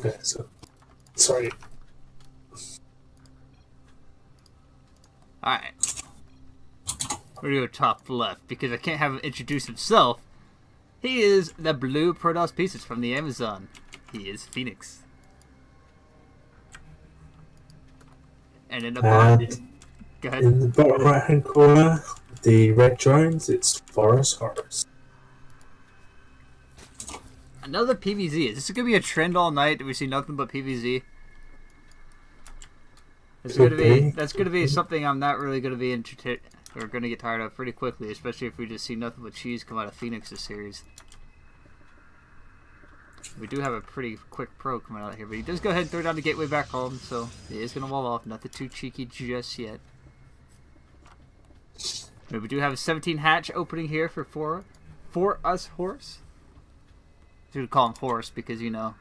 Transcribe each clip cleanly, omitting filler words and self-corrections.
Okay, so sorry. Alright. We're gonna go top left because I can't have him introduce himself. He is the blue Protoss pieces from the Amazon. He is Feniks. And in the bottom, go ahead. In the bottom right hand corner, the red drones, it's Forushorus. Another PVZ. Is this gonna be a trend all night? Do we see nothing but PVZ? That's gonna be something I'm not really gonna be interested or gonna get tired of pretty quickly, especially if we just see nothing but cheese come out of Feniks this series. We do have a pretty quick pro coming out here, but he does go ahead and throw down the gateway back home, so he is gonna wall off. Nothing too cheeky just yet. But we do have a 17 hatch opening here for us horse. I'm gonna call him Horse because, you know,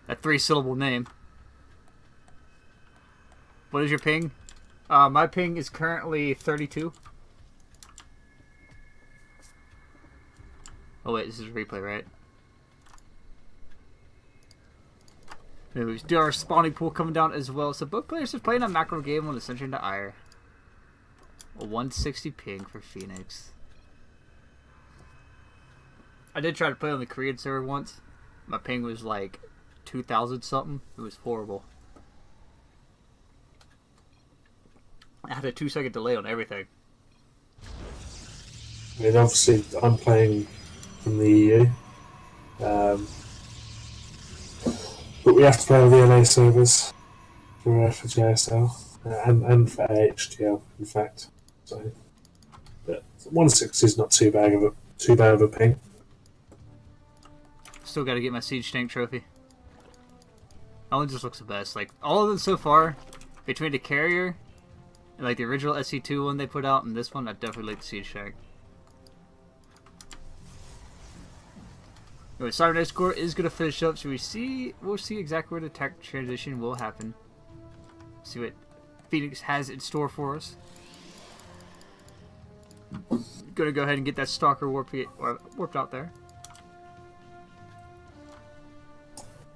that 3-syllable name. What is your ping? My ping is currently 32. Oh wait, this is a replay, right? Maybe we do our spawning pool coming down as well. So both players are playing a macro game on Ascension to Ire. A 160 ping for Feniks. I did try to play on the Korean server once. My ping was like 2,000 something. It was horrible. I had a 2-second delay on everything. I mean, obviously, I'm playing from the EU. But we have to play on the LA servers for JSL and for HDL, in fact. So, but 160 is not too bad of a ping. Still got to get my Siege Tank trophy. That one just looks the best. Like, all of them so far, between the carrier and like the original SC2 one they put out and this one, I definitely like the Siege Tank. Anyway, Cyber Night Score is going to finish up, so we'll see exactly where the tech transition will happen. See what Feniks has in store for us. Gonna go ahead and get that Stalker warped out there.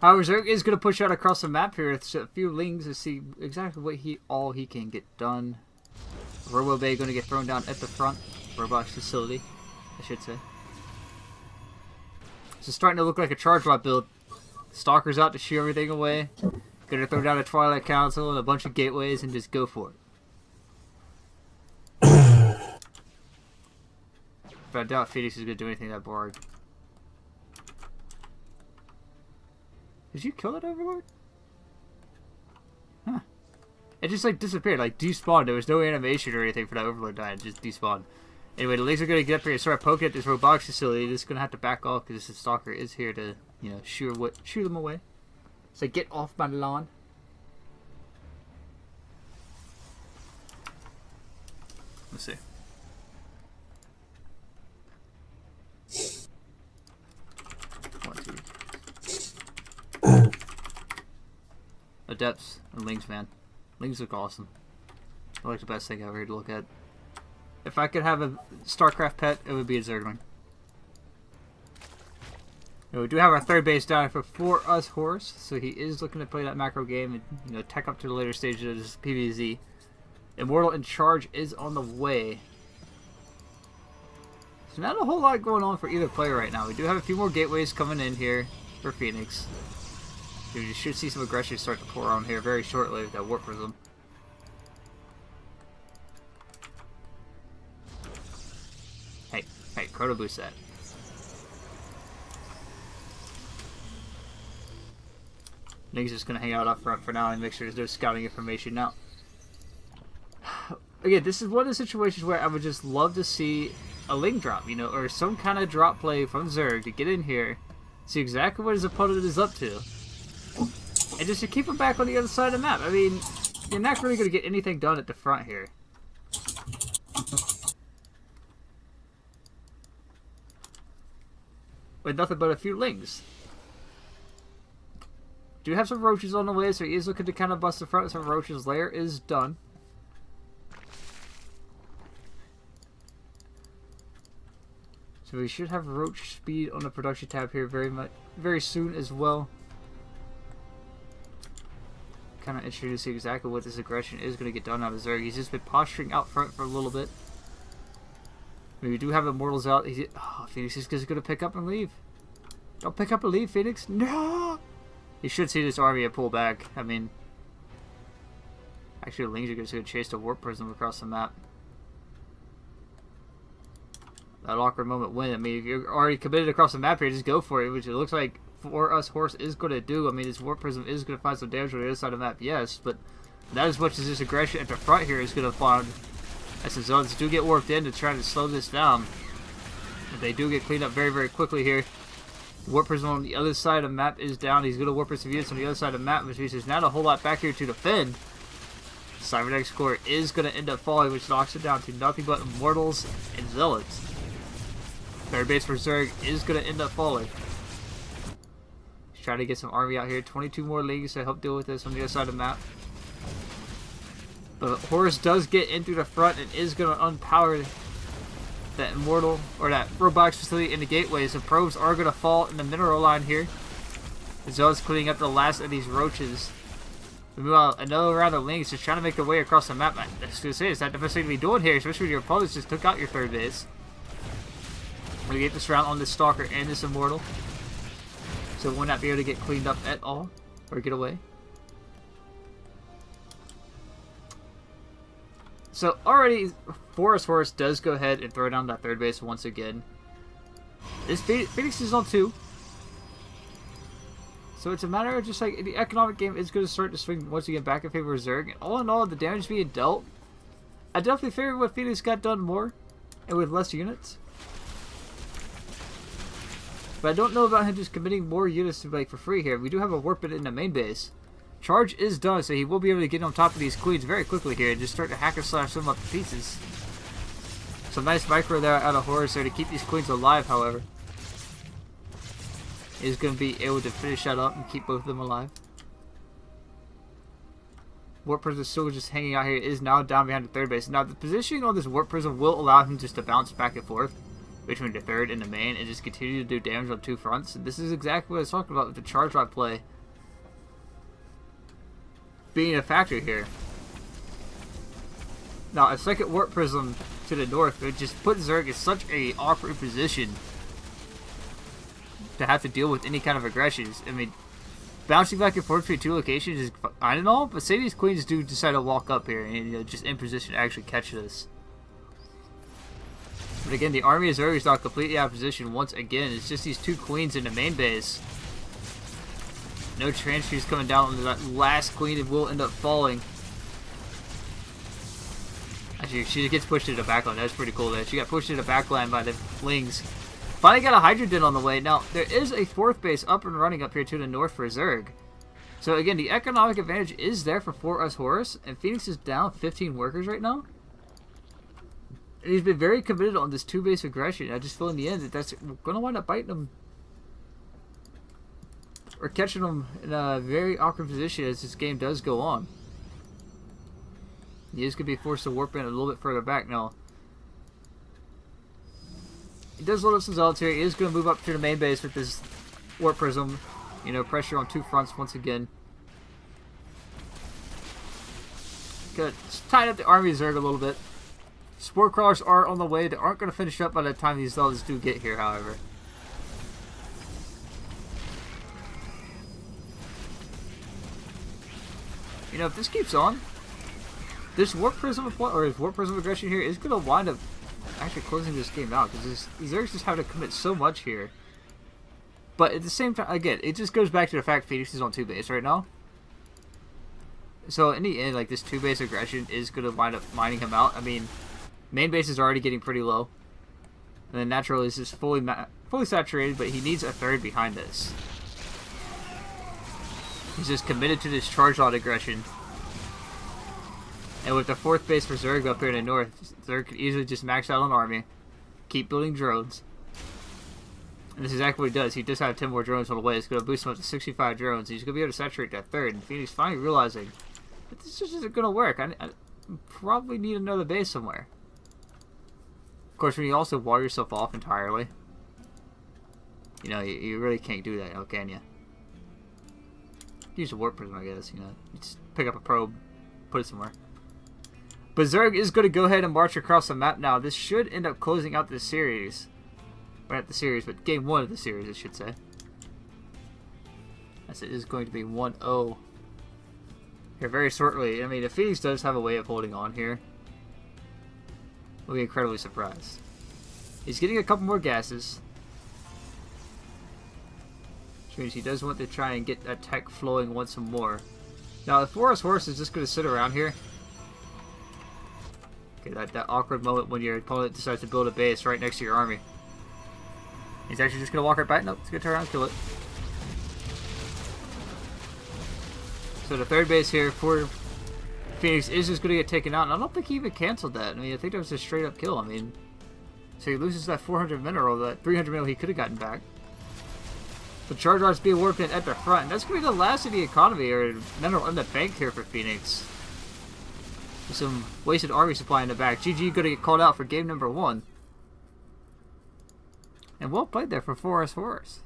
However, Zerg is going to push out across the map here with a few lings to see exactly what he can get done. Robo Bay going to get thrown down at the front. Robots facility, I should say. So starting to look like a charge lot build. Stalker's out to shoo everything away. Gonna throw down a Twilight Council and a bunch of gateways and just go for it. But I doubt Feniks is gonna do anything that boring. Did you kill that Overlord? Huh. It just like disappeared, like despawned. There was no animation or anything for that Overlord dying, it just despawned. Anyway, the Lings are going to get up here and start poking at this robotics facility. They're just going to have to back off because this Stalker is here to, you know, shoo them away. So get off my lawn. Let's see. One, two. Adepts and Lings, man. Lings look awesome. I like the best thing ever to look at. If I could have a StarCraft pet, it would be a Zergling. We do have our third base down for us Horse, so he is looking to play that macro game and, you know, tech up to the later stages of this PvZ. Immortal in Charge is on the way. So not a whole lot going on for either player right now. We do have a few more gateways coming in here for Feniks. We should see some aggression start to pour on here very shortly with that Warp Prism. Hey, Chrono Boost that. Niggas just gonna hang out up front for now and make sure there's no scouting information. Now, again, this is one of the situations where I would just love to see a Ling drop, you know, or some kind of drop play from Zerg to get in here, see exactly what his opponent is up to, and just to keep him back on the other side of the map. I mean, you're not really gonna get anything done at the front here. With nothing but a few Lings. Do have some Roaches on the way, so he is looking to kind of bust the front. Some Roaches lair is done. So we should have Roach speed on the production tab here very soon as well. kind of interested to see exactly what this aggression is going to get done out of Zerg. He's just been posturing out front for a little bit. I mean, we do have Immortals out. Feniks is going to pick up and leave. Don't pick up and leave, Feniks. No! You should see this army pull back. I mean, actually, the Lings are going to chase the Warp Prism across the map. That awkward moment when, I mean, if you're already committed across the map here, just go for it, which it looks like Forushorus is going to do. I mean, this Warp Prism is going to find some damage on the other side of the map, yes, but not as much as this aggression at the front here is going to find. As the zones do get warped in to try to slow this down. But they do get cleaned up very, very quickly here. Warp Prism on the other side of the map is down. He's going to Warp Prism units on the other side of the map, which means there's not a whole lot back here to defend. Cybernetic Core is going to end up falling, which knocks it down to nothing but Immortals and Zealots. Third base for Zerg is going to end up falling. He's trying to get some army out here. 22 more leagues to help deal with this on the other side of the map. But Horus does get in through the front and is going to unpower that Immortal, or that robotics facility in the gateways. The probes are going to fall in the mineral line here. The Zealot's cleaning up the last of these roaches. Meanwhile, another round of Lings just trying to make their way across the map. I was going to say, it's not the best thing to be doing here, especially when your opponents just took out your third base. We're going to get this round on this Stalker and this Immortal. So it will not be able to get cleaned up at all, or get away. So already, Forushorus does go ahead and throw down that third base once again. This Feniks is on 2. So it's a matter of just like, the economic game is going to start to swing once again back in favor of Zerg. And all in all, the damage being dealt, I definitely figured what Feniks got done more, and with less units. But I don't know about him just committing more units to like for free here. We do have a Warp in the main base. Charge is done, so he will be able to get on top of these queens very quickly here and just start to hack and slash them up to pieces. Some nice micro there out of Horus there to keep these queens alive, however. He's going to be able to finish that up and keep both of them alive. Warp Prism still just hanging out here. It is now down behind the third base. Now, the positioning on this Warp Prism will allow him just to bounce back and forth between the third and the main and just continue to do damage on 2 fronts. And this is exactly what I was talking about with the charge rod play being a factor here. Now, a second Warp Prism to the north would just put Zerg in such a awkward position to have to deal with any kind of aggressions. I mean, bouncing back and forth between 2 locations is fine and all, but say these queens do decide to walk up here and just in position to actually catch this. But again, the army of Zerg is not completely out of position once again. It's just these 2 queens in the main base. No transfers coming down on that last queen. It will end up falling. Actually, she gets pushed into the backline. That's pretty cool there. She got pushed into the backline by the Lings. Finally got a Hydra Den on the way. Now, there is a 4th base up and running up here to the north for Zerg. So again, the economic advantage is there for Forushorus. And Feniks is down 15 workers right now. And he's been very committed on this 2-base aggression. I just feel in the end that that's going to wind up biting him. Or catching him in a very awkward position as this game does go on. He is going to be forced to warp in a little bit further back now. He does load up some Zealots here. He is going to move up to the main base with this Warp Prism. You know, pressure on 2 fronts once again. Good. Just tighten up the army of Zerg a little bit. Spore Crawlers are on the way. They aren't going to finish up by the time these Zealots do get here, however. You know, if this keeps on, this Warp Prism or his Warp Prism aggression here is going to wind up actually closing this game out because Zerg's just having to commit so much here. But at the same time, again, it just goes back to the fact Feniks is on 2 base right now. So in the end, like this 2-base aggression is going to wind up mining him out. I mean, main base is already getting pretty low, and then naturally is just fully saturated, but he needs a 3rd behind this. He's just committed to this charge lot aggression. And with the 4th base for Zerg up here in the north, Zerg could easily just max out on army, keep building drones. And this is exactly what he does. He does have 10 more drones on the way. It's going to boost him up to 65 drones. He's going to be able to saturate that 3rd. And Feniks finally realizing that this just isn't going to work. I probably need another base somewhere. Of course, when you also wall yourself off entirely, you know, you really can't do that, now, can you? use a warp prism, I guess. You know, just pick up a probe, put it somewhere. But Zerg is going to go ahead and march across the map now. This should end up closing out this series. Or not the series, but game 1 of the series, I should say. As it is going to be 1-0 here very shortly. I mean, if Feniks does have a way of holding on here, we'll be incredibly surprised. He's getting a couple more gases, which means he does want to try and get that tech flowing once more. Now, if Forushorus is just going to sit around here, okay, that awkward moment when your opponent decides to build a base right next to your army. He's actually just going to walk right back. Nope, he's going to turn around and kill it. So the third base here for Feniks is just going to get taken out, and I don't think he even canceled that. I mean, I think that was a straight up kill. I mean, so he loses that 400 mineral, that 300 mineral he could have gotten back. The charge rods being warped in at the front, and that's going to be the last of the economy or mineral in the bank here for Feniks. With some wasted army supply in the back. GG going to get called out for game number 1. And well played there for Forushorus.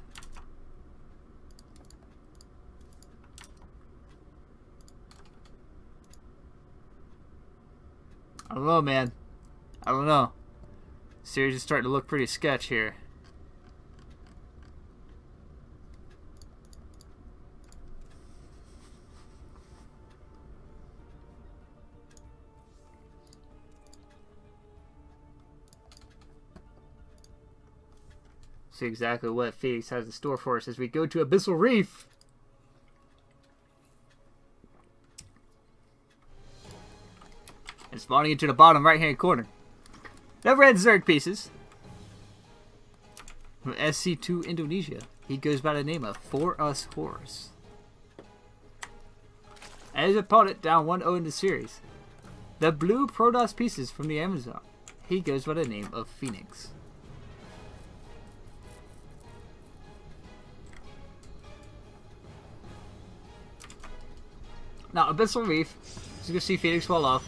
I don't know, man. I don't know. Series is starting to look pretty sketch here. See exactly what Feniks has in store for us as we go to Abyssal Reef. And spawning into the bottom right hand corner. The red Zerg pieces. From SC2 Indonesia. He goes by the name of Forushorus. And his opponent down 1-0 in the series. The blue Protoss pieces from the Amazon. He goes by the name of Feniks. Now, Abyssal Reef, as you can see Feniks fall off.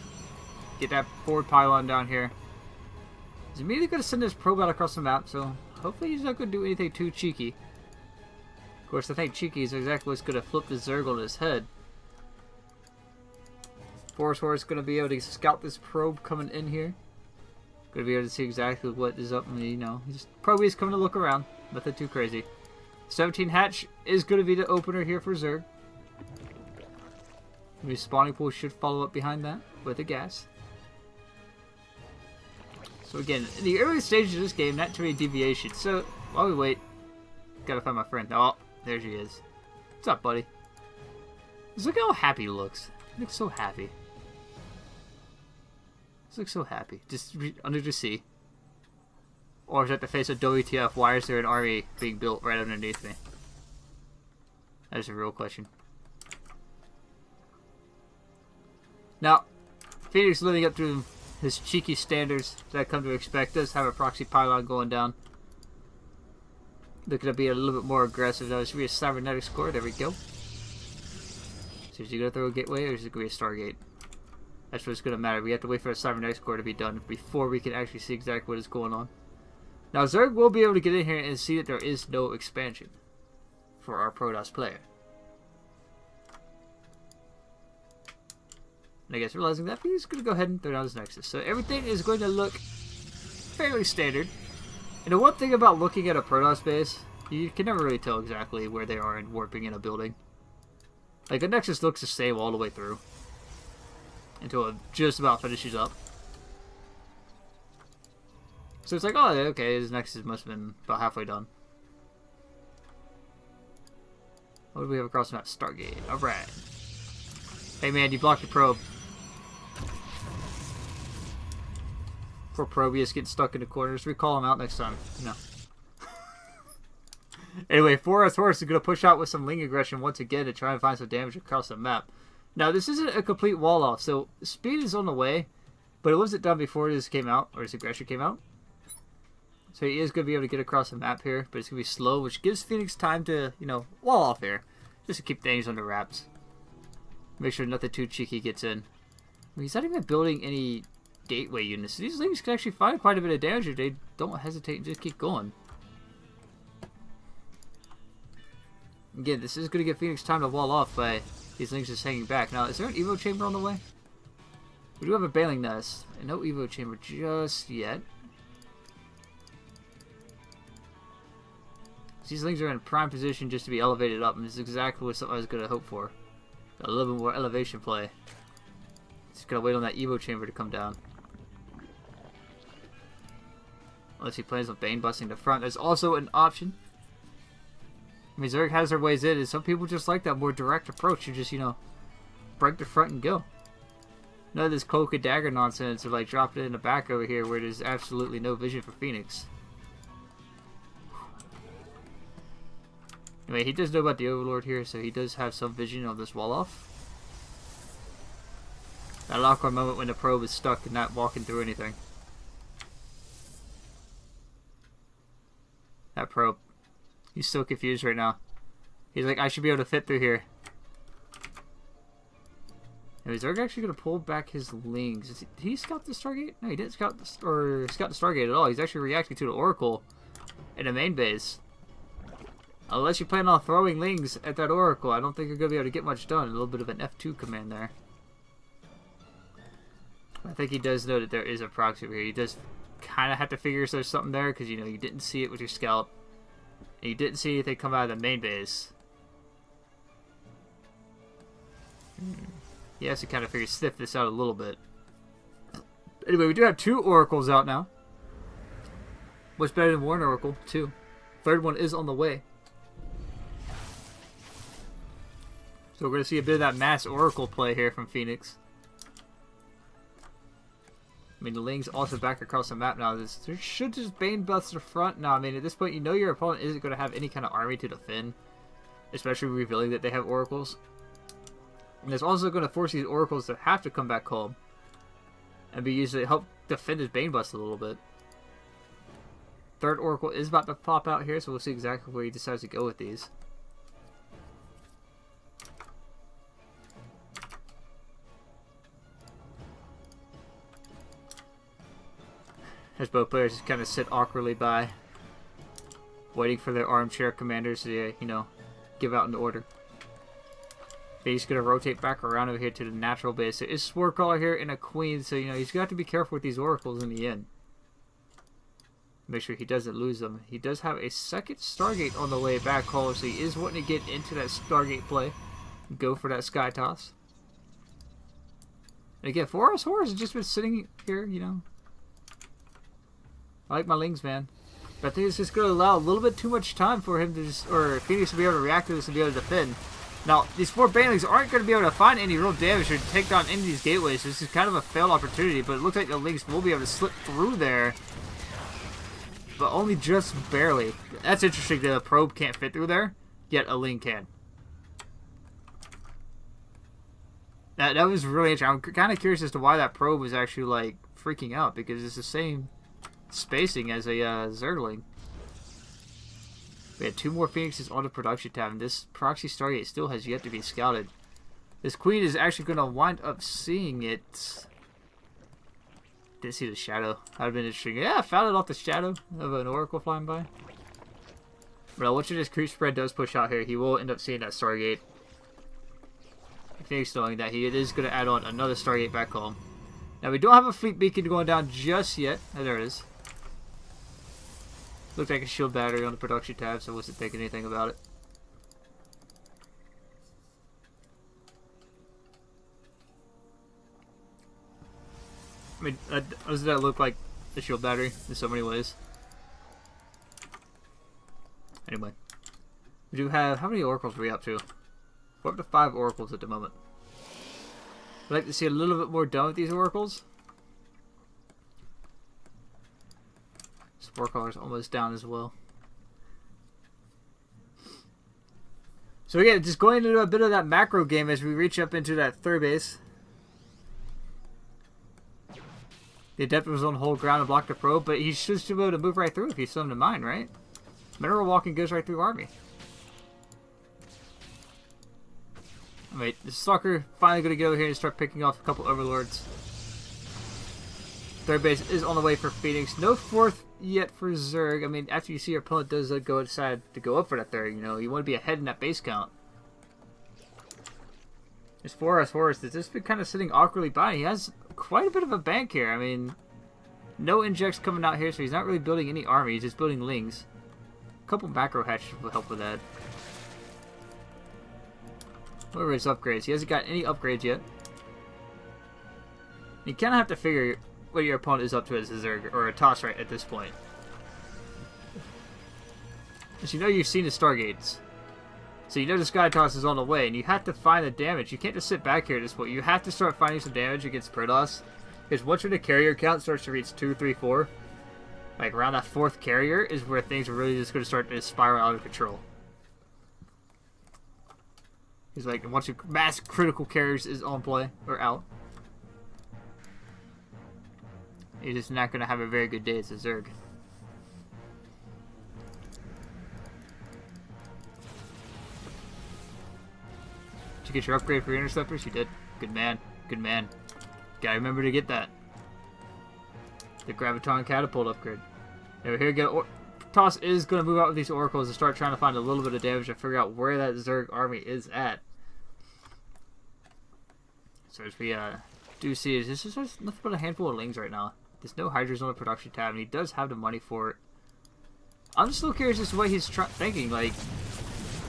Get that forward pylon down here. He's immediately going to send his probe out across the map, so hopefully he's not going to do anything too cheeky. Of course, I think cheeky is exactly what's going to flip the Zerg on his head. Forushorus is going to be able to scout this probe coming in here. Going to be able to see exactly what is up. I mean, you know, probe is coming to look around. Nothing too crazy. 17 hatch is going to be the opener here for Zerg. The spawning pool should follow up behind that with a gas. So again, in the early stages of this game, not too many deviations. So while we wait, gotta find my friend. Oh, there she is. What's up, buddy? Just look how happy he looks. He looks so happy. He looks so happy. Just under the sea. Or is that the face of WTF? Why is there an army being built right underneath me? That is a real question. Now, Feniks living up to his cheeky standards that I come to expect, does have a proxy pylon going down. Looking to be a little bit more aggressive. Now, this should be a cybernetic score. There we go. So is he going to throw a gateway or is it going to be a Stargate? That's what's going to matter. We have to wait for a cybernetic score to be done before we can actually see exactly what is going on. Now, Zerg will be able to get in here and see that there is no expansion for our Protoss player. And I guess realizing that, he's going to go ahead and throw down his Nexus. So everything is going to look fairly standard. And the one thing about looking at a Protoss base, you can never really tell exactly where they are in warping in a building. Like, a Nexus looks the same all the way through. Until it just about finishes up. So it's like, oh, okay, his Nexus must have been about halfway done. What do we have across the map? Stargate. Alright. Hey man, you blocked your probe. Poor Probius getting stuck in the corners. We call him out next time. No. Anyway, Forushorus is going to push out with some Ling aggression once again to try and find some damage across the map. Now, this isn't a complete wall off, so speed is on the way, but it wasn't done before this came out, or his aggression came out. So he is going to be able to get across the map here, but it's going to be slow, which gives Feniks time to, you know, wall off here, just to keep things under wraps. Make sure nothing too cheeky gets in. I mean, he's not even building any gateway units. So these Lings can actually find quite a bit of damage if they don't hesitate and just keep going. Again, this is going to give Feniks time to wall off by these Lings just hanging back. Now, is there an Evo Chamber on the way? We do have a Bailing Nest, and no Evo Chamber just yet. These Lings are in prime position just to be elevated up, and this is exactly what I was going to hope for. A little bit more elevation play. Just gotta wait on that Evo Chamber to come down. Unless he plans on Bane busting the front. There's also an option. I mean, Zerg has their ways in, and some people just like that more direct approach. You just, you know, break the front and go. None of this cloak and dagger nonsense of like dropping it in the back over here where there's absolutely no vision for Feniks. Anyway, he does know about the Overlord here, so he does have some vision on this wall off. That awkward moment when the probe is stuck and not walking through anything. That probe. He's so confused right now. He's like, I should be able to fit through here. And is Zerg actually going to pull back his Lings? Did he scout the Stargate? No, he didn't scout the Stargate at all. He's actually reacting to the Oracle in the main base. Unless you plan on throwing Lings at that Oracle, I don't think you're going to be able to get much done. A little bit of an F2 command there. I think he does know that there is a proxy over here. He does kind of have to figure there's something there because, you know, you didn't see it with your scout. And you didn't see anything come out of the main base. He has to kind of sniff this out a little bit. Anyway, we do have 2 Oracles out now. Much better than 1 Oracle, 2. Third one is on the way. So we're going to see a bit of that mass Oracle play here from Feniks. I mean, the Ling's also back across the map now. There should just Bane bust the front. Now, I mean, at this point, you know your opponent isn't going to have any kind of army to defend. Especially revealing that they have Oracles. And it's also going to force these Oracles to have to come back home. And be used to help defend his Bane bust a little bit. Third Oracle is about to pop out here, so we'll see exactly where he decides to go with these. As both players just kind of sit awkwardly by, waiting for their armchair commanders to, you know, give out an order. He's going to rotate back around over here to the natural base. There is Spore Caller here and a Queen, so, you know, he's got to be careful with these Oracles in the end. Make sure he doesn't lose them. He does have a second Stargate on the way back home, so he is wanting to get into that Stargate play. Go for that Sky Toss. And again, Forushorus has just been sitting here, you know. I like my Lings, man. But I think it's just going to allow a little bit too much time for him to just, or Feniks to be able to react to this and be able to defend. Now, these 4 Banelings aren't going to be able to find any real damage or take down any of these gateways. So this is kind of a failed opportunity, but it looks like the Lings will be able to slip through there. But only just barely. That's interesting that a probe can't fit through there, yet a Ling can. That was really interesting. I'm kind of curious as to why that probe was actually, like, freaking out, because it's the same spacing as a Zergling. We had 2 more Fenixes on the production tab, and this proxy Stargate still has yet to be scouted. This Queen is actually going to wind up seeing it. Didn't see the shadow. That would have been interesting. Yeah, I found it off the shadow of an Oracle flying by. But once this creep spread does push out here, he will end up seeing that Stargate. Feniks knowing that he is going to add on another Stargate back home. Now, we don't have a fleet beacon going down just yet. Oh, there it is. Looked like a shield battery on the production tab, so I wasn't thinking anything about it. I mean, doesn't that look like a shield battery in so many ways? Anyway. We do have... How many Oracles are we up to? We're up to 5 Oracles at the moment. I'd like to see a little bit more done with these Oracles. Spore Caller's almost down as well. So again, just going into a bit of that macro game as we reach up into that 3rd base. The Adept was on hold ground and blocked the probe, but he should still be able to move right through if he's summoned a mine, right? Mineral walking goes right through army. Wait, the Stalker finally going to get over here and start picking off a couple Overlords. 3rd base is on the way for Feniks. No 4th yet for Zerg. I mean, after you see your opponent does decide to go up for that third, you know, you want to be ahead in that base count. This Forushorus has just been kind of sitting awkwardly by. He has quite a bit of a bank here. I mean, no injects coming out here, so he's not really building any army. He's just building lings. A couple macro hatches will help with that. What are his upgrades? He hasn't got any upgrades yet. You kind of have to figure what your opponent is up to as a Zerg or a toss right at this point. As you know, you've seen the Stargates. So you know the Sky Toss is on the way, and you have to find the damage. You can't just sit back here at this point. You have to start finding some damage against Protoss. Because once the carrier count starts to reach 2, 3, 4, like around that 4th carrier is where things are really just going to start to spiral out of control. He's like, once your mass critical carriers is on play, or out, you're just not going to have a very good day as a Zerg. Did you get your upgrade for your interceptors? You did. Good man. Good man. Gotta remember to get that. The Graviton Catapult upgrade. Over here, Toss is going to move out with these Oracles and start trying to find a little bit of damage to figure out where that Zerg army is at. So as we do see, is this is just nothing but a handful of lings right now. There's no Hydras on the production tab, and he does have the money for it. I'm just a little curious as to what he's thinking. Like,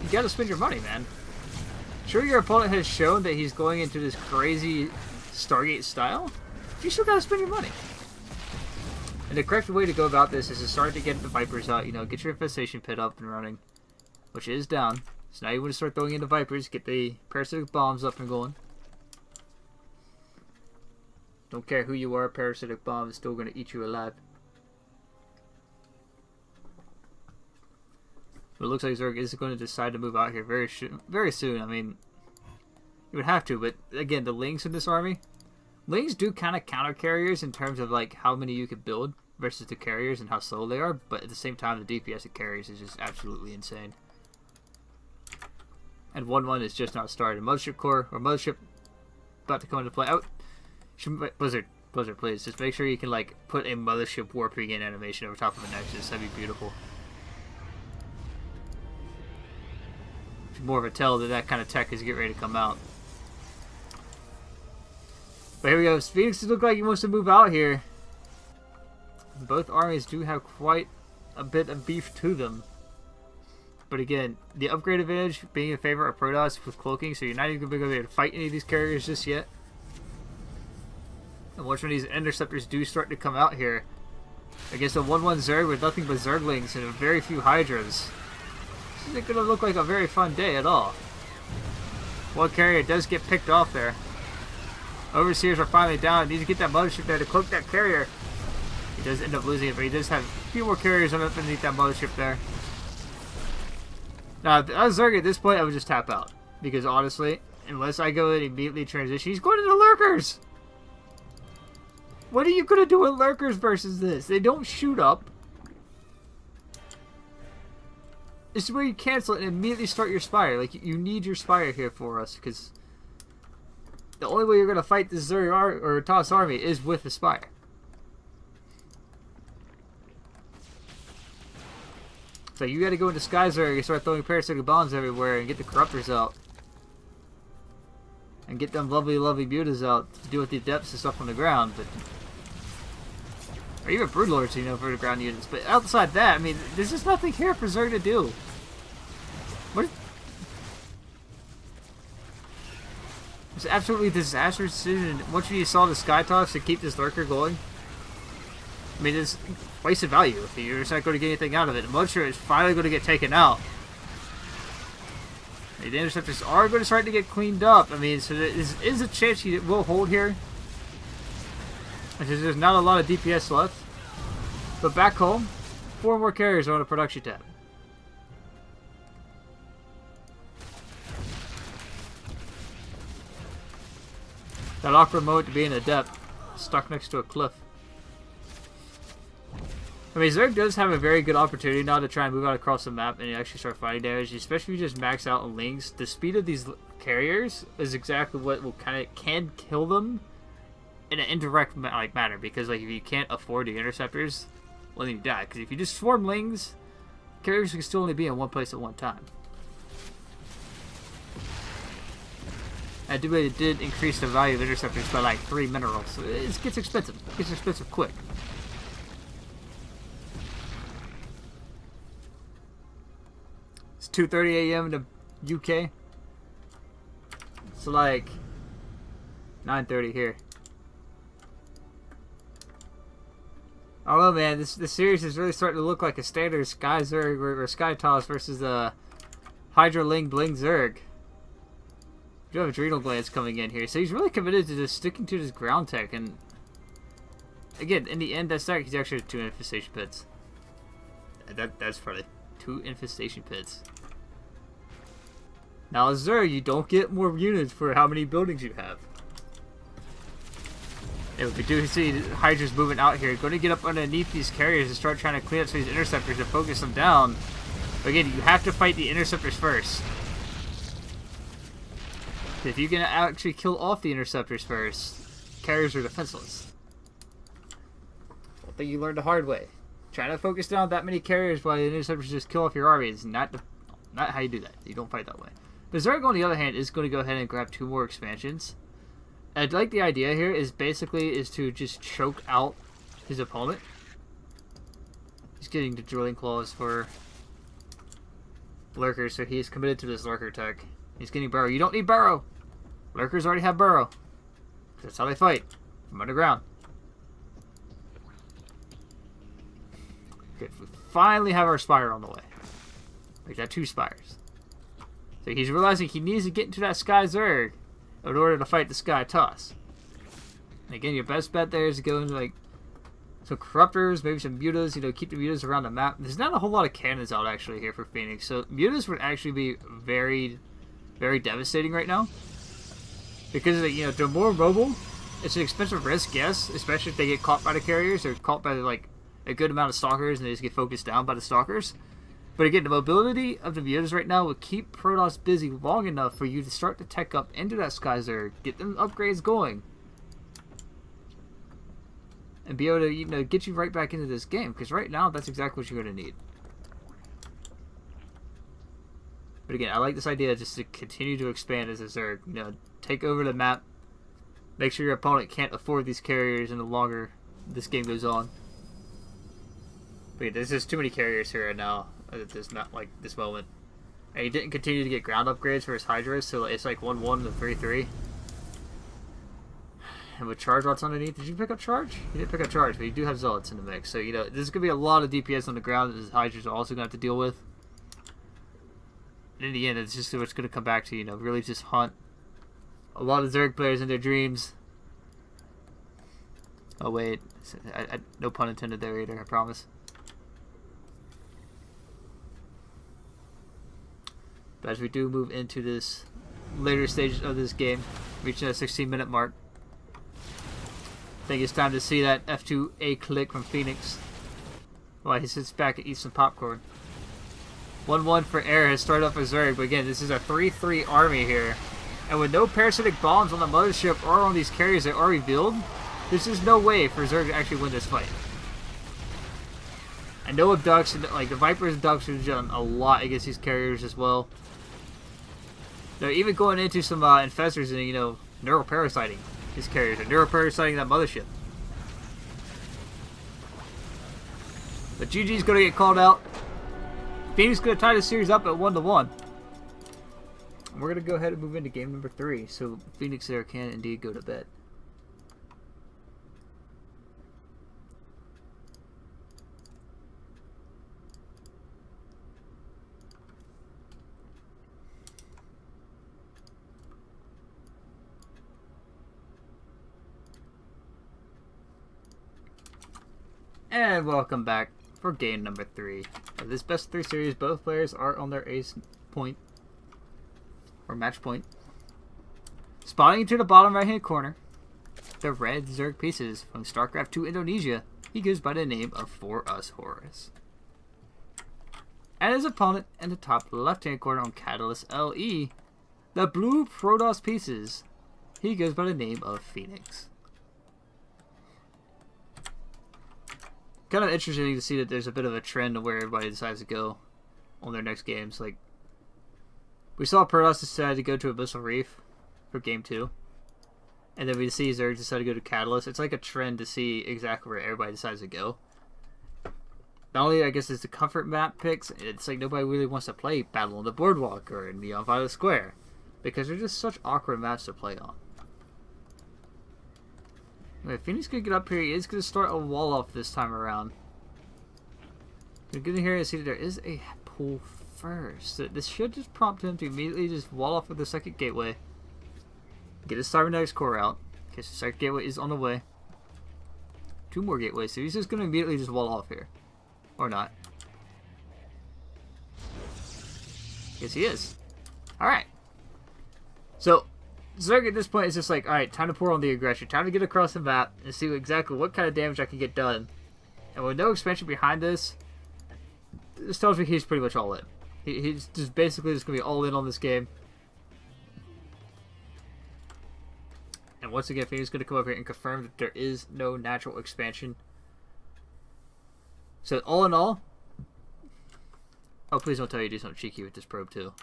you gotta spend your money, man. Sure, your opponent has shown that he's going into this crazy Stargate style. You still gotta spend your money. And the correct way to go about this is to start to get the Vipers out. You know, get your Infestation Pit up and running, which is down. So now you want to start throwing in the Vipers, get the Parasitic Bombs up and going. Don't care who you are, Parasitic Bomb is still going to eat you alive. But it looks like Zerg is going to decide to move out here very soon. I mean, you would have to, but again, the lings in this army, lings do kind of counter carriers in terms of like how many you could build versus the carriers and how slow they are, but at the same time, the DPS of carriers is just absolutely insane. And 1-1 is just not started. Mothership Core, or Mothership, about to come into play. Blizzard, please, just make sure you can like put a Mothership warping in animation over top of a Nexus. That'd be beautiful. More of a tell that that kind of tech is getting ready to come out. But here we go. Feniks look like he wants to move out here. Both armies do have quite a bit of beef to them. But again, the upgrade advantage being in favor of Protoss with cloaking, so you're not even going to be able to fight any of these carriers just yet. And once one of these interceptors do start to come out here, against a 1-1 Zerg with nothing but Zerglings and very few Hydras, this isn't going to look like a very fun day at all. One carrier does get picked off there. Overseers are finally down. Need to get that Mothership there to cloak that carrier. He does end up losing it, but he does have a few more carriers underneath that Mothership there. Now, if I was Zerg at this point, I would just tap out. Because honestly, unless I go and immediately transition, he's going into Lurkers! What are you going to do with Lurkers versus this? They don't shoot up. This is where you cancel it and immediately start your Spire. Like, you need your Spire here for us, because the only way you're going to fight this Zerg or Toss army is with the Spire. So you got to go into Sky Zerg and start throwing Parasitic Bombs everywhere and get the Corruptors out. And get them lovely, lovely Mutas out to deal with the depths and stuff on the ground. But or even Broodlords, you know, for the ground units. But outside that, I mean, there's just nothing here for Zerg to do. What? It's absolutely disastrous decision. Once you saw the Sky Toss to keep this Lurker going, I mean, it's wasted value. You're just not going to get anything out of it. Mothership is finally going to get taken out. The interceptors are going to start to get cleaned up. I mean, so there is a chance he will hold here. There's not a lot of DPS left. But back home, 4 more carriers are on a production tab. That awkward moment to be in a depth, stuck next to a cliff. I mean, Zerg does have a very good opportunity now to try and move out across the map and actually start fighting damage, especially if you just max out on lings. The speed of these carriers is exactly what will can kill them in an indirect manner, because like if you can't afford the interceptors, well, then you die. Because if you just swarm Lings, carriers can still only be in one place at one time. And it did increase the value of interceptors by like 3 minerals, so it gets expensive. It gets expensive quick. It's 2:30 a.m. in the UK. So like 9:30 here. I don't know, man. This series is really starting to look like a standard Sky Zerg or Sky Toss versus a Hydra Ling Bling Zerg. We do have Adrenal Glands coming in here, so he's really committed to just sticking to his ground tech. And again, in the end, that's not. He's actually 2 infestation pits. That's funny. 2 infestation pits. Now, as Zerg, you don't get more units for how many buildings you have. And we do see Hydra's moving out here, going to get up underneath these carriers and start trying to clean up some of these interceptors and focus them down. But again, you have to fight the interceptors first. If you can actually kill off the interceptors first, carriers are defenseless. One thing you learned the hard way. Trying to focus down that many carriers while the interceptors just kill off your army is not how you do that. You don't fight that way. But Zerg, on the other hand, is going to go ahead and grab 2 more expansions. I'd like the idea here is to just choke out his opponent. He's getting the drilling claws for Lurkers, so he's committed to this Lurker tech. He's getting Burrow. You don't need Burrow. Lurkers already have Burrow. That's how they fight. From underground. Okay, we finally have our Spire on the way. We got 2 Spires. So he's realizing he needs to get into that Sky Zerg in order to fight the Sky Toss. And again, your best bet there is to go into like some Corruptors, maybe some Mutas, keep the Mutas around the map. There's not a whole lot of cannons out actually here for Feniks, so Mutas would actually be very, very devastating right now. Because they're more mobile. It's an expensive risk, yes, especially if they get caught by the carriers or caught by like a good amount of stalkers and they just get focused down by the stalkers. But again, the mobility of the Mutas right now will keep Protoss busy long enough for you to start to tech up into that Sky Zerg, get them upgrades going, and be able to get you right back into this game. Because right now, that's exactly what you're going to need. But again, I like this idea just to continue to expand as a Zerg. Take over the map, make sure your opponent can't afford these carriers, and the longer this game goes on. But yeah, there's just too many carriers here right now. There's not like this moment. And he didn't continue to get ground upgrades for his Hydras, so it's like 1-1 to 3-3. And with Charge Rots underneath, did you pick up Charge? You didn't pick up Charge, but you do have Zealots in the mix. So, there's going to be a lot of DPS on the ground that his Hydras are also going to have to deal with. And in the end, it's just what's going to come back to, really just hunt a lot of Zerg players in their dreams. Oh, wait. No pun intended there either, I promise. But as we do move into this later stage of this game, reaching that 16-minute mark, I think it's time to see that F2A click from Feniks while he sits back and eats some popcorn. 1-1 for Air has started off with Zerg, but again, this is a 3-3 army here. And with no parasitic bombs on the mothership or on these carriers that are revealed, there's just no way for Zerg to actually win this fight. And no abduction, like the Viper's abduction has done a lot against these carriers as well. They're even going into some infestors and, neuroparasiting these carriers, or neuroparasiting that mothership. But GG's going to get called out. Feniks going to tie the series up at 1-1. And we're going to go ahead and move into game number 3, so Feniks there can indeed go to bed. And welcome back for game number 3 of this best of 3 series. Both players are on their ace point, or match point. Spotting to the bottom right hand corner, the red Zerg pieces from StarCraft 2 Indonesia. He goes by the name of Forushorus. And his opponent in the top left hand corner on Catalyst LE, the blue Protoss pieces. He goes by the name of Feniks. kind of interesting to see that there's a bit of a trend of where everybody decides to go on their next games. Like, we saw Protoss decide to go to Abyssal Reef for Game 2. And then we see Zerg decide to go to Catalyst. It's like a trend to see exactly where everybody decides to go. Not only, I guess, is the comfort map picks, it's like nobody really wants to play Battle on the Boardwalk or Neon Violet Square. Because they're just such awkward maps to play on. If Feniks can get up here, he is going to start a wall off this time around. You're going to hear and see that there is a pull first. This should just prompt him to immediately just wall off with the second gateway. Get his Cybernetics core out. Okay, so the second gateway is on the way. 2 more gateways, so he's just going to immediately just wall off here. Or not. Yes, he is. Alright. So, Zerg at this point is just like, alright, time to pour on the aggression. Time to get across the map and see exactly what kind of damage I can get done. And with no expansion behind this tells me he's pretty much all in. He's just basically just going to be all in on this game. And once again, Feniks is going to come over here and confirm that there is no natural expansion. So, all in all... Oh, please don't tell you to do something cheeky with this probe, too.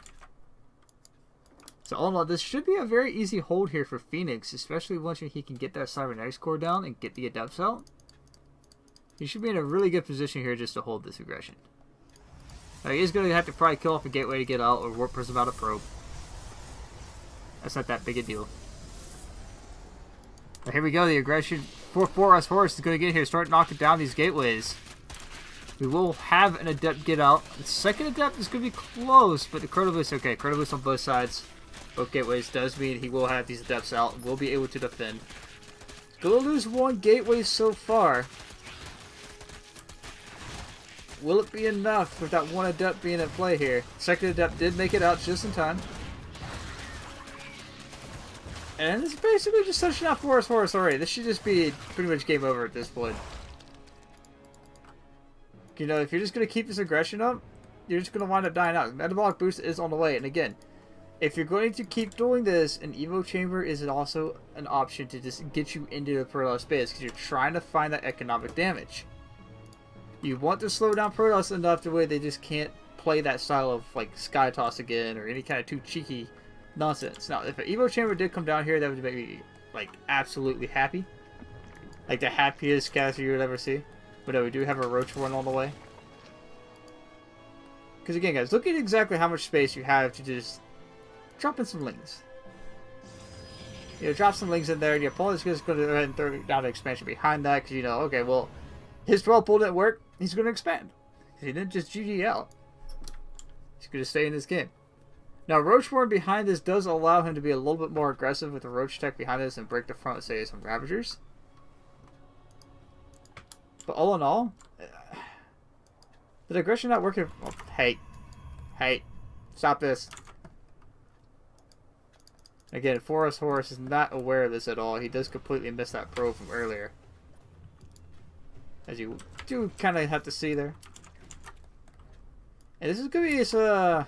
So, all in all, this should be a very easy hold here for Feniks, especially once he can get that Cybernetics core down and get the Adepts out. He should be in a really good position here just to hold this aggression. Now, he is going to have to probably kill off a gateway to get out or warp prism out a probe. That's not that big a deal. But here we go, the aggression for Forushorus is going to get here, start knocking down these gateways. We will have an Adept get out. The second Adept is going to be close, but the Chronoboost, okay, Chronoboost on both sides. Both gateways does mean he will have these Adepts out and will be able to defend. Going to lose 1 gateway so far. Will it be enough with that 1 Adept being at play here? Second Adept did make it out just in time. And it's basically just touching out Forushorus already. This should just be pretty much game over at this point. You know, if you're just going to keep this aggression up, you're just going to wind up dying out. Metabolic boost is on the way. And again, if you're going to keep doing this, an Evo Chamber is also an option to just get you into the Protoss space. Because you're trying to find that economic damage. You want to slow down Protoss enough to where they just can't play that style of like Sky Toss again. Or any kind of too cheeky nonsense. Now, if an Evo Chamber did come down here, that would make me like absolutely happy. Like the happiest caster you would ever see. But no, we do have a Roach one on the way. Because again, guys, look at exactly how much space you have to just drop in some lings. You know, drop some lings in there, and your opponent's just going to go ahead and throw down an expansion behind that. Because, you know, okay, well, his 12 pull didn't work. He's going to expand. He didn't just GG out. He's going to stay in this game. Now, Roachborn behind this does allow him to be a little bit more aggressive with the Roach tech behind this and break the front, say, some Ravagers. But all in all, the aggression not working. Oh, hey, stop this. Again, Forushorus is not aware of this at all. He does completely miss that probe from earlier. As you do kind of have to see there. And this is going to be some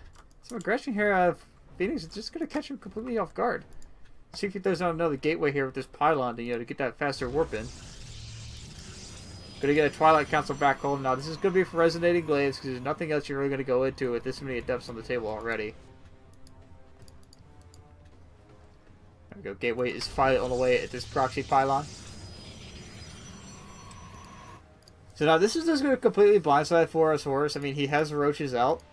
aggression here out of Feniks. It's just going to catch him completely off guard. See if he throws out another gateway here with this pylon to, you know, to get that faster warp in. Gonna get a Twilight Council back home. Now, this is gonna be for Resonating Glaives because there's nothing else you're really gonna go into with this many Adepts on the table already. There we go. Gateway is finally on the way at this proxy pylon. So now this is just gonna completely blindside Forushorus. I mean, he has Roaches out.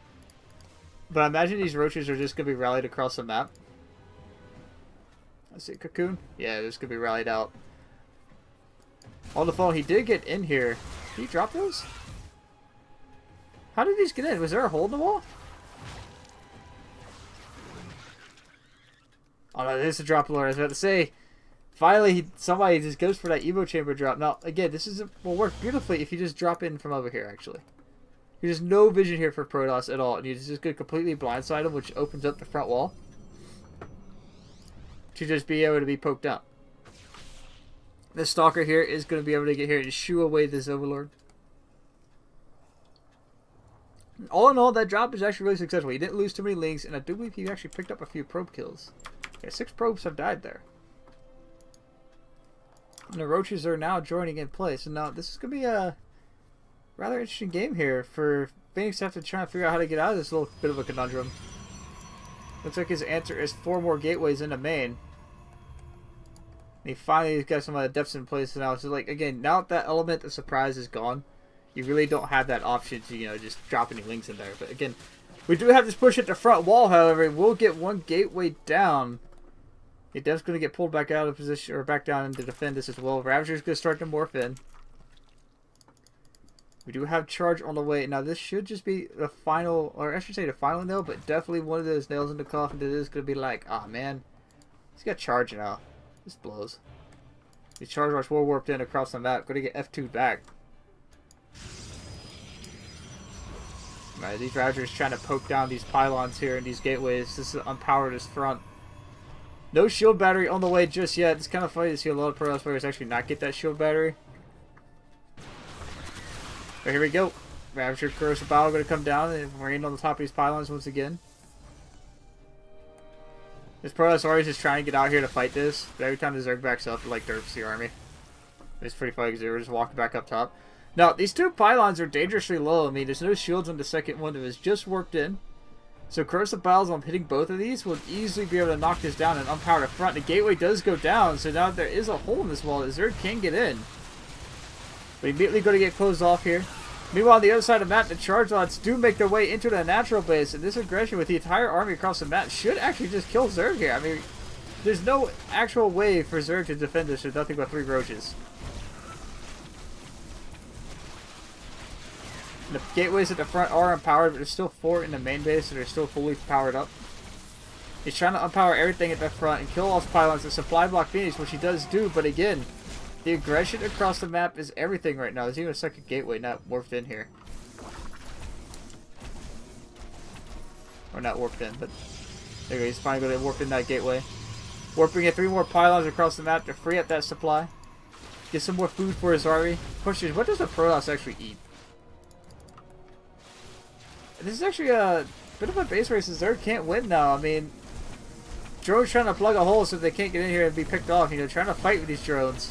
But I imagine these Roaches are just gonna be rallied across the map. Let's see, Cocoon? Yeah, this could be rallied out. On the phone, he did get in here. Did he drop those? How did these get in? Was there a hole in the wall? Oh no, there's a drop alert. I was about to say, finally, somebody just goes for that Evo Chamber drop. Now, again, this will work beautifully if you just drop in from over here, actually. There's no vision here for Protoss at all. And you just go completely blindside him, which opens up the front wall to just be able to be poked out. This Stalker here is going to be able to get here and shoo away this Overlord. All in all, that drop is actually really successful. He didn't lose too many links, and I do believe he actually picked up a few probe kills. Yeah, 6 probes have died there. And the Roaches are now joining in place. And now this is going to be a rather interesting game here for Feniks to have to try and figure out how to get out of this little bit of a conundrum. Looks like his answer is 4 more gateways in the main. And he finally got some depths in place now. So, like, again, now that element of surprise is gone, you really don't have that option to, you know, just drop any links in there. But again, we do have this push at the front wall, however. We'll get 1 gateway down. The Dev's going to get pulled back out of position, or back down to defend this as well. Ravager's going to start to morph in. We do have charge on the way. Now, this should just be the final, or I should say the final nail, but definitely one of those nails in the coffin that is going to be like, oh man, he's got charge now. This blows. The charge rush will warped in across the map. Going to get F2 back. Right, these Ravagers trying to poke down these pylons here and these gateways. This is unpowered as front. No shield battery on the way just yet. It's kind of funny to see a lot of Pro players actually not get that shield battery. But here we go. Ravager Corrosive Battle going to come down and rain on the top of these pylons once again. This Protoss always just trying to get out here to fight this, but every time the Zerg backs up, it like derps the army. It's pretty funny because they were just walking back up top. Now, these 2 pylons are dangerously low. I mean, there's no shields on the second one that was just warped in. So Corrosive Battles on hitting both of these will easily be able to knock this down and unpower the front. The gateway does go down, so now there is a hole in this wall that Zerg can get in. But immediately going to get closed off here. Meanwhile, on the other side of the map, the charge lots do make their way into the natural base, and this aggression with the entire army across the map should actually just kill Zerg here. I mean, there's no actual way for Zerg to defend this with nothing but 3 roaches. The gateways at the front are empowered, but there's still 4 in the main base, so they're still fully powered up. He's trying to unpower everything at the front and kill off pylons and supply block Phoenix, which he does do, but again, the aggression across the map is everything right now. There's even a second gateway not warped in here. Or not warped in, but there you go. He's finally going to warp in that gateway. Warping at 3 more pylons across the map to free up that supply. Get some more food for his army. Question, what does the Protoss actually eat? This is actually a bit of a base race. Zerg can't win now. I mean, drones trying to plug a hole so they can't get in here and be picked off. You know, trying to fight with these drones.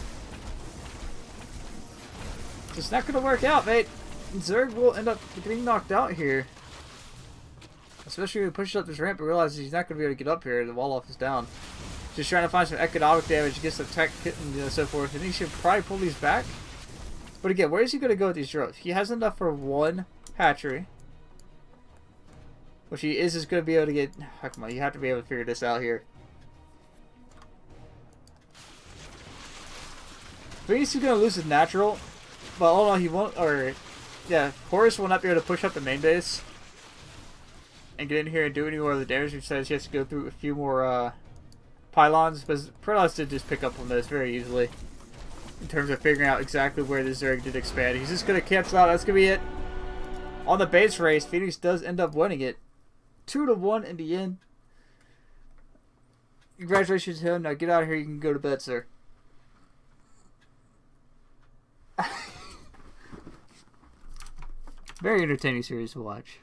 It's not going to work out, mate. Zerg will end up getting knocked out here. Especially when he pushes up this ramp and realizes he's not going to be able to get up here. The wall off is down. Just trying to find some economic damage, get some tech hit and, you know, so forth. And he should probably pull these back. But again, where is he going to go with these drones? He has enough for 1 hatchery. Which he is going to be able to get. Oh, come on, you have to be able to figure this out here. Phoenix is going to lose his natural. But hold on, he won't. Or, yeah, Horus will not be able to push up the main base and get in here and do any more of the damage. Which says he has to go through a few more pylons. But Protoss did just pick up on this very easily in terms of figuring out exactly where the Zerg did expand. He's just going to cancel out. That's going to be it. On the base race, Phoenix does end up winning it. 2-1 in the end. Congratulations to him. Now get out of here. You can go to bed, sir. Very entertaining series to watch.